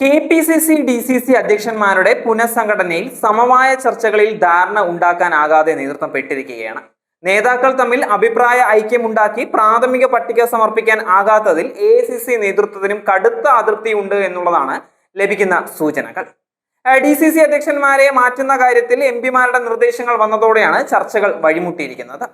KPCC-DCC അധ്യക്ഷന്മാരുടെ പുനഃസംഘടനയിൽ സമവായ ചർച്ചകളിൽ ധാരണ ഉണ്ടാക്കാനാകാതെ നേതൃത്വം പെട്ടിരിക്കുകയാണ്. നേതാക്കൾ തമ്മിൽ അഭിപ്രായ ഐക്യമുണ്ടാക്കി പ്രാഥമിക പട്ടിക സമർപ്പിക്കാൻ ആകാത്തതിൽ AICC നേതൃത്വത്തിനും കടുത്ത അതൃപ്തിയുണ്ട് എന്നുള്ളതാണ് ലഭിക്കുന്ന സൂചനകൾ. DCC അധ്യക്ഷന്മാരെ മാറ്റുന്ന കാര്യത്തിൽ MP-മാരുടെ നിർദ്ദേശങ്ങൾ വന്നതോടെയാണ് ചർച്ചകൾ വഴിമുട്ടിയിരിക്കുന്നത്.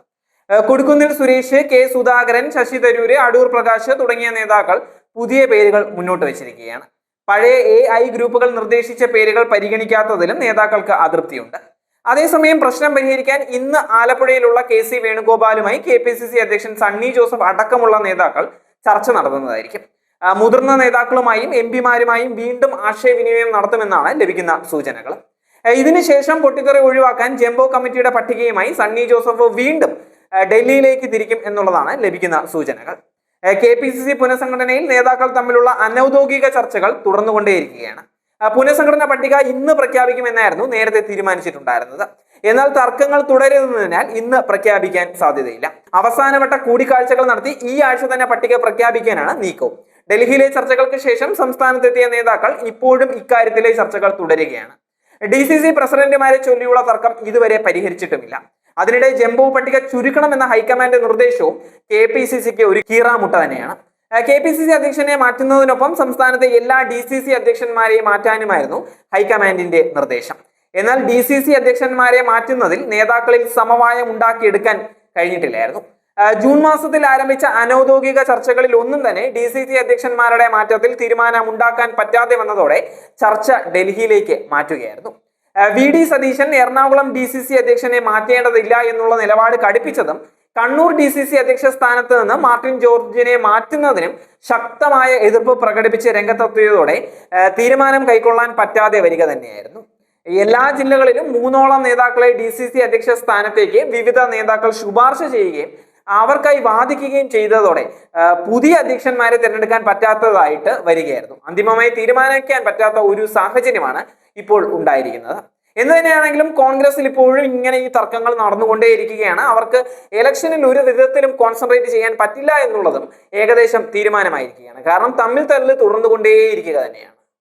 കൊടിക്കുന്നിൽ സുരേഷ്, K. സുധാകരൻ, ശശി തരൂര്, അടൂർ പ്രകാശ് തുടങ്ങിയ നേതാക്കൾ പുതിയ പേരുകൾ മുന്നോട്ട് വെച്ചിരിക്കുകയാണ്. പഴയ AI ഗ്രൂപ്പുകൾ നിർദ്ദേശിച്ച പേരുകൾ പരിഗണിക്കാത്തതിലും നേതാക്കൾക്ക് അതൃപ്തിയുണ്ട്. അതേസമയം പ്രശ്നം പരിഹരിക്കാൻ ഇന്ന് ആലപ്പുഴയിലുള്ള KC വേണുഗോപാലുമായി KPCC അധ്യക്ഷൻ സണ്ണി ജോസഫ് അടക്കമുള്ള നേതാക്കൾ ചർച്ച നടത്തുന്നതായിരിക്കും. മുതിർന്ന നേതാക്കളുമായും MP-മാരുമായും വീണ്ടും ആശയവിനിമയം നടത്തുമെന്നാണ് ലഭിക്കുന്ന സൂചനകൾ. ഇതിനുശേഷം പൊട്ടിത്തെറി ഒഴിവാക്കാൻ ജംബോ കമ്മിറ്റിയുടെ പട്ടികയുമായി സണ്ണി ജോസഫ് വീണ്ടും ഡൽഹിയിലേക്ക് തിരിക്കും എന്നുള്ളതാണ് ലഭിക്കുന്ന സൂചനകൾ. KPCC പുനഃസംഘടനയിൽ നേതാക്കൾ തമ്മിലുള്ള അനൗദ്യോഗിക ചർച്ചകൾ തുടർന്നുകൊണ്ടേയിരിക്കുകയാണ്. പുനഃസംഘടന പട്ടിക ഇന്ന് പ്രഖ്യാപിക്കുമെന്നായിരുന്നു നേരത്തെ തീരുമാനിച്ചിട്ടുണ്ടായിരുന്നത്. എന്നാൽ തർക്കങ്ങൾ തുടരുന്നതിനാൽ ഇന്ന് പ്രഖ്യാപിക്കാൻ സാധ്യതയില്ല. അവസാനവട്ട കൂടിക്കാഴ്ചകൾ നടത്തി ഈ ആഴ്ച തന്നെ പട്ടിക പ്രഖ്യാപിക്കാനാണ് നീക്കം. ഡൽഹിയിലെ ചർച്ചകൾക്ക് ശേഷം സംസ്ഥാനത്തെത്തിയ നേതാക്കൾ ഇപ്പോഴും ഇക്കാര്യത്തിലെ ചർച്ചകൾ തുടരുകയാണ്. DCC പ്രസിഡന്റുമാരെ ചൊല്ലിയുള്ള തർക്കം ഇതുവരെ പരിഹരിച്ചിട്ടുമില്ല. അതിനിടെ ജംബോ പട്ടിക ചുരുക്കണമെന്ന ഹൈക്കമാൻഡ് നിർദ്ദേശവും KPCCക്ക് ഒരു കീറാമുട്ട തന്നെയാണ്. KPCC അധ്യക്ഷനെ മാറ്റുന്നതിനൊപ്പം സംസ്ഥാനത്തെ എല്ലാ DCC അധ്യക്ഷന്മാരെയും മാറ്റാനുമായിരുന്നു ഹൈക്കമാൻഡിന്റെ നിർദ്ദേശം. എന്നാൽ DCC അധ്യക്ഷന്മാരെ മാറ്റുന്നതിൽ നേതാക്കളിൽ സമവായം ഉണ്ടാക്കിയെടുക്കാൻ കഴിഞ്ഞിട്ടില്ലായിരുന്നു. ജൂൺ മാസത്തിൽ ആരംഭിച്ച അനൗദ്യോഗിക ചർച്ചകളിൽ ഒന്നും തന്നെ DCC അധ്യക്ഷന്മാരുടെ മാറ്റത്തിൽ തീരുമാനം ഉണ്ടാക്കാൻ പറ്റാതെ വന്നതോടെ ചർച്ച ഡൽഹിയിലേക്ക് മാറ്റുകയായിരുന്നു. VD സതീശൻ എറണാകുളം DCC അധ്യക്ഷനെ മാറ്റേണ്ടതില്ല എന്നുള്ള നിലപാട് കടുപ്പിച്ചതും കണ്ണൂർ DCC അധ്യക്ഷ സ്ഥാനത്ത് നിന്ന് മാർട്ടിൻ ജോർജിനെ മാറ്റുന്നതിനും ശക്തമായ എതിർപ്പ് പ്രകടിപ്പിച്ച് രംഗത്തെത്തിയതോടെ തീരുമാനം കൈക്കൊള്ളാൻ പറ്റാതെ വരിക തന്നെയായിരുന്നു. എല്ലാ ജില്ലകളിലും 3ഓളം നേതാക്കളെ DCC അധ്യക്ഷ സ്ഥാനത്തേക്ക് വിവിധ നേതാക്കൾ ശുപാർശ ചെയ്യുകയും അവർക്കായി വാദിക്കുകയും ചെയ്തതോടെ പുതിയ അധ്യക്ഷന്മാരെ തിരഞ്ഞെടുക്കാൻ പറ്റാത്തതായിട്ട് വരികയായിരുന്നു. അന്തിമമായി തീരുമാനിക്കാൻ പറ്റാത്ത ഒരു സാഹചര്യമാണ് ഇപ്പോൾ ഉണ്ടായിരിക്കുന്നത്. എന്ന് തന്നെയാണെങ്കിലും കോൺഗ്രസിൽ ഇപ്പോഴും ഇങ്ങനെ ഈ തർക്കങ്ങൾ നടന്നുകൊണ്ടേയിരിക്കുകയാണ്. അവർക്ക് ഇലക്ഷനിൽ ഒരു വിധത്തിലും കോൺസെൻട്രേറ്റ് ചെയ്യാൻ പറ്റില്ല എന്നുള്ളതും ഏകദേശം തീരുമാനമായിരിക്കുകയാണ്. കാരണം തമ്മിൽ തല്ല് തുടർന്നുകൊണ്ടേയിരിക്കുക തന്നെയാണ്.